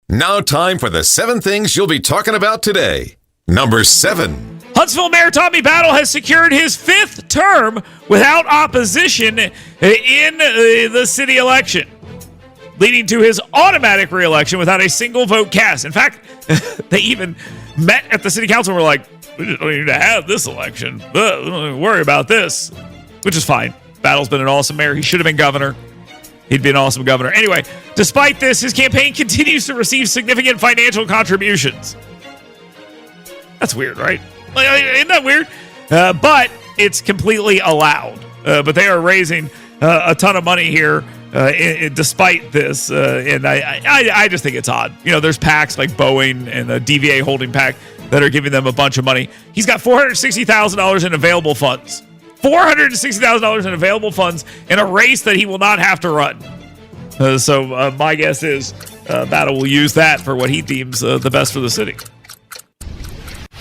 Now time for the 7 things you'll be talking about today. Number 7. Huntsville Mayor Tommy Battle has secured his 5th term without opposition in the city election, leading to his automatic re-election without a single vote cast. In fact, they even met at the city council and were like, we just don't need to have this election. We don't worry about this, which is fine. Battle's been an awesome mayor. He should have been governor. He'd be an awesome governor. Anyway, despite this, his campaign continues to receive significant financial contributions. That's weird, right? Isn't that weird? But it's completely allowed. But they are raising a ton of money here despite this. And I just think it's odd. You know, there's PACs like Boeing and the DVA holding PAC that are giving them a bunch of money. He's got $460,000 in available funds. $460,000 in available funds in a race that he will not have to run. So my guess is Battle will use that for what he deems the best for the city.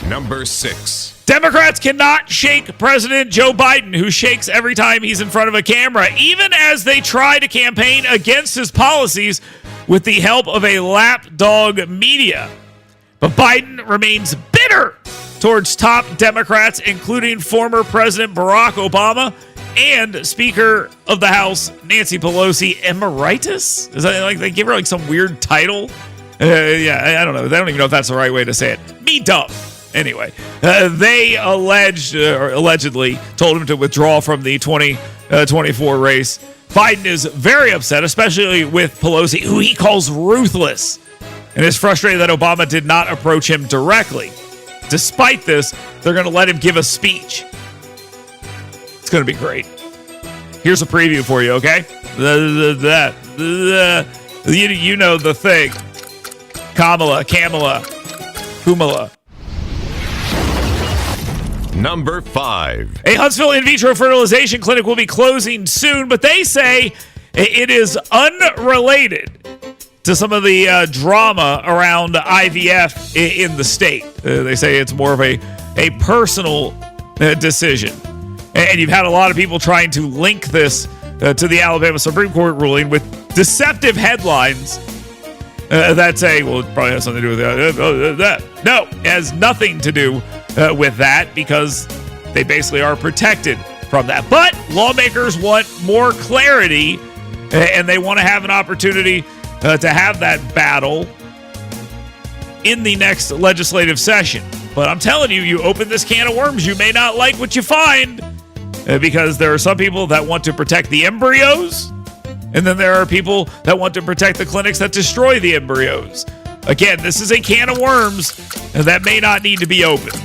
Number 6. Democrats cannot shake President Joe Biden, who shakes every time he's in front of a camera, even as they try to campaign against his policies with the help of a lapdog media. But Biden remains bitter towards top Democrats, including former President Barack Obama and Speaker of the House Nancy Pelosi Emeritus. Is that like they give her like some weird title? I don't know. I don't even know if that's the right way to say it. Me dumb. Anyway, they allegedly told him to withdraw from the 2024 race. Biden is very upset, especially with Pelosi, who he calls ruthless, and is frustrated that Obama did not approach him directly. Despite this, they're going to let him give a speech. It's going to be great. Here's a preview for you, okay? You know the thing. Kamala, Humala. Number 5. A Huntsville in vitro fertilization clinic will be closing soon, but they say it is unrelated to some of the drama around IVF in the state. They say it's more of a personal decision. And you've had a lot of people trying to link this to the Alabama Supreme Court ruling with deceptive headlines that say, well, it probably has something to do with that. No, it has nothing to do with that because they basically are protected from that. But lawmakers want more clarity and they want to have an opportunity to have that battle in the next legislative session. But I'm telling you, you open this can of worms, you may not like what you find because there are some people that want to protect the embryos, and then there are people that want to protect the clinics that destroy the embryos. Again, this is a can of worms that may not need to be opened.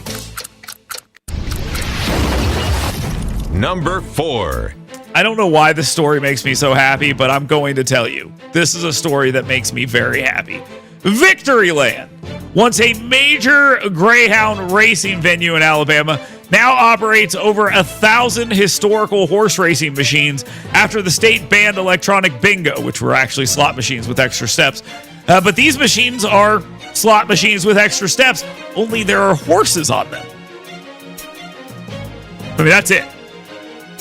Number 4. I don't know why this story makes me so happy, but I'm going to tell you. This is a story that makes me very happy. Victoryland, once a major Greyhound racing venue in Alabama, now operates over 1,000 historical horse racing machines after the state banned electronic bingo, which were actually slot machines with extra steps. But these machines are slot machines with extra steps, only there are horses on them. I mean, that's it.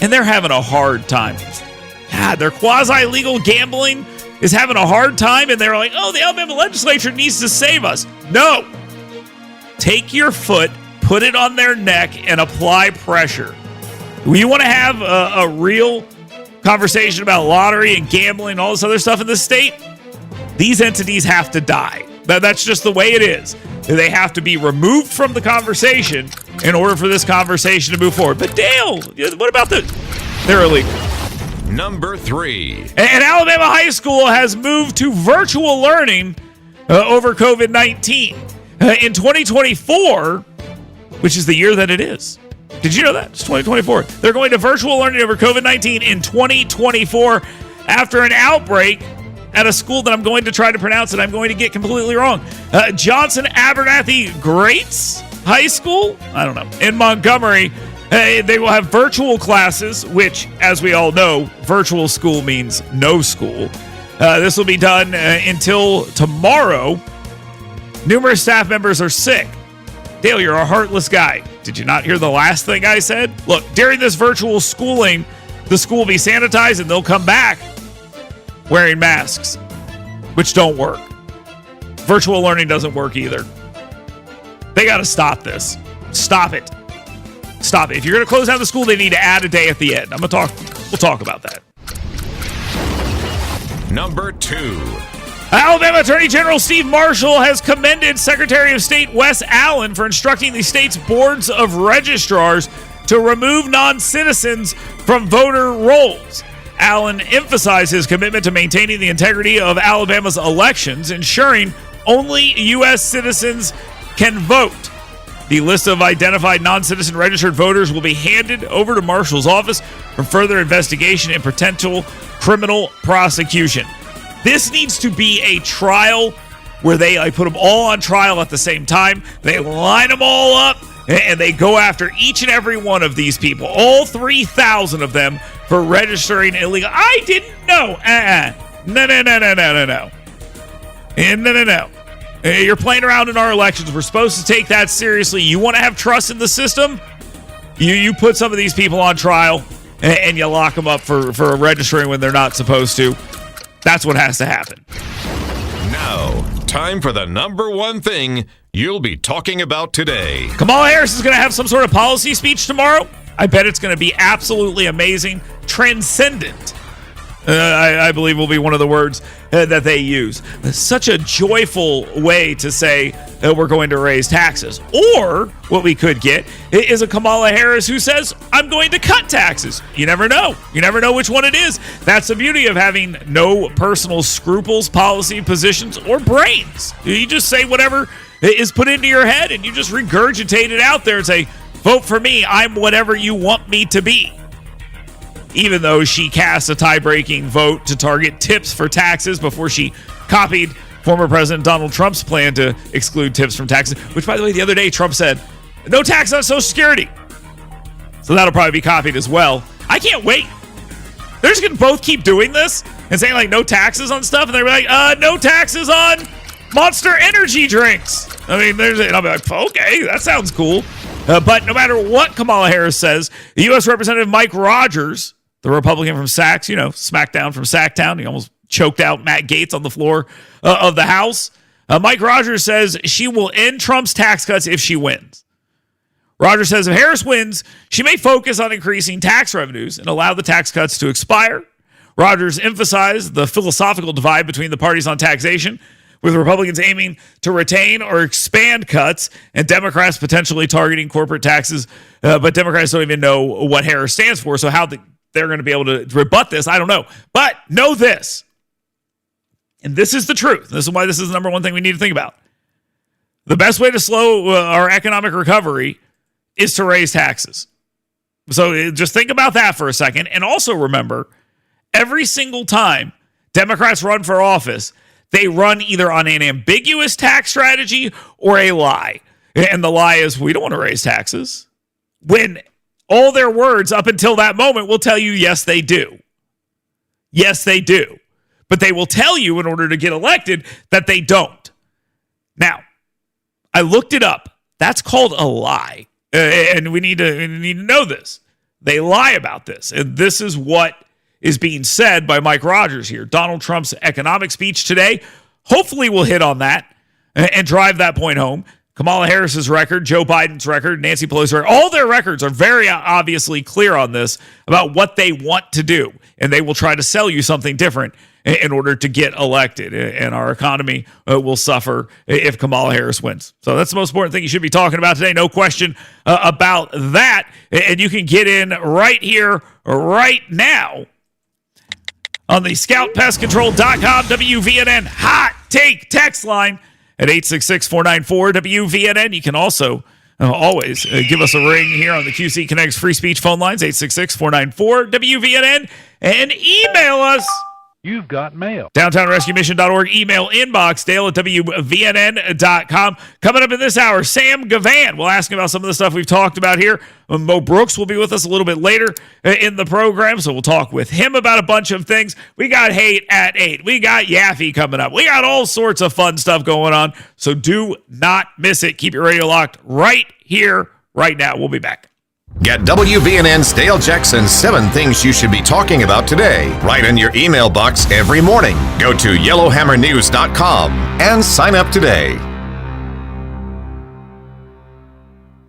And they're having a hard time. Their quasi-legal gambling is having a hard time, and they're like, oh, the Alabama legislature needs to save us. No. Take your foot, put it on their neck, and apply pressure. You want to have a real conversation about lottery and gambling and all this other stuff in this state? These entities have to die. That's just the way it is. They have to be removed from the conversation in order for this conversation to move forward. But Dale, what about they're illegal. Number 3. An Alabama high school has moved to virtual learning over COVID-19. In 2024, which is the year that it is. Did you know that? It's 2024. They're going to virtual learning over COVID-19 in 2024 after an outbreak at a school that I'm going to try to pronounce and I'm going to get completely wrong. Johnson Abernathy Greats High School? I don't know. In Montgomery, they will have virtual classes, which, as we all know, virtual school means no school. This will be done until tomorrow. Numerous staff members are sick. Dale, you're a heartless guy. Did you not hear the last thing I said? Look, during this virtual schooling, the school will be sanitized and they'll come back wearing masks, which don't work. Virtual learning doesn't work either. They got to stop this. Stop it. Stop it. If you're going to close down the school, they need to add a day at the end. We'll talk about that. Number 2. Alabama Attorney General Steve Marshall has commended Secretary of State Wes Allen for instructing the state's boards of registrars to remove non-citizens from voter rolls. Allen emphasized his commitment to maintaining the integrity of Alabama's elections, ensuring only U.S. citizens can vote. The list of identified non-citizen registered voters will be handed over to Marshall's office for further investigation and potential criminal prosecution. This needs to be a trial where they put them all on trial at the same time. They line them all up, and they go after each and every one of these people, all 3,000 of them, for registering illegal. I didn't know. No. No. You're playing around in our elections. We're supposed to take that seriously. You want to have trust in the system? You put some of these people on trial, and you lock them up for registering when they're not supposed to. That's what has to happen. Now, time for the number 1 thing you'll be talking about today. Kamala Harris is going to have some sort of policy speech tomorrow. I bet it's going to be absolutely amazing. Transcendent, I believe, will be one of the words that they use. Such a joyful way to say that we're going to raise taxes. Or what we could get is a Kamala Harris who says, I'm going to cut taxes. You never know. You never know which one it is. That's the beauty of having no personal scruples, policy positions, or brains. You just say whatever is put into your head and you just regurgitate it out there and say, vote for me. I'm whatever you want me to be. Even though she cast a tie-breaking vote to target tips for taxes before she copied former President Donald Trump's plan to exclude tips from taxes, which, by the way, the other day Trump said, no tax on Social Security. So that'll probably be copied as well. I can't wait. They're just going to both keep doing this and saying, like, no taxes on stuff, and they're like, no taxes on Monster Energy drinks. I mean, and I'll be like, okay, that sounds cool. But no matter what Kamala Harris says, the U.S. Representative Mike Rogers, the Republican from Sacks, smackdown from Sacktown. He almost choked out Matt Gaetz on the floor of the House. Mike Rogers says she will end Trump's tax cuts if she wins. Rogers says if Harris wins, she may focus on increasing tax revenues and allow the tax cuts to expire. Rogers emphasized the philosophical divide between the parties on taxation, with Republicans aiming to retain or expand cuts and Democrats potentially targeting corporate taxes. But Democrats don't even know what Harris stands for, so how they're going to be able to rebut this, I don't know. But know this, and this is the truth. This is why this is the number 1 thing we need to think about. The best way to slow our economic recovery is to raise taxes. So just think about that for a second. And also remember, every single time Democrats run for office, they run either on an ambiguous tax strategy or a lie. And the lie is, we don't want to raise taxes. When all their words up until that moment will tell you, yes, they do. Yes, they do. But they will tell you in order to get elected that they don't. Now, I looked it up. That's called a lie. And we need to know this. They lie about this. And this is what is being said by Mike Rogers here. Donald Trump's economic speech today hopefully will hit on that and drive that point home. Kamala Harris's record, Joe Biden's record, Nancy Pelosi's record, all their records are very obviously clear on this about what they want to do. And they will try to sell you something different in order to get elected. And our economy will suffer if Kamala Harris wins. So that's the most important thing you should be talking about today. No question about that. And you can get in right here, right now on the scoutpestcontrol.com WVNN hot take text line at 866-494-WVNN. You can also always give us a ring here on the QC Connects free speech phone lines, 866-494-WVNN, and email us. You've got mail. DowntownRescueMission.org, email inbox, Dale@WVNN.com. Coming up in this hour, Sam Gavan. We'll ask him about some of the stuff we've talked about here. Mo Brooks will be with us a little bit later in the program, so we'll talk with him about a bunch of things. We got Hate at 8. We got Yaffe coming up. We got all sorts of fun stuff going on, so do not miss it. Keep your radio locked right here, right now. We'll be back. Get WVNN stale checks and 7 things you should be talking about today right in your email box every morning. Go to yellowhammernews.com and sign up today.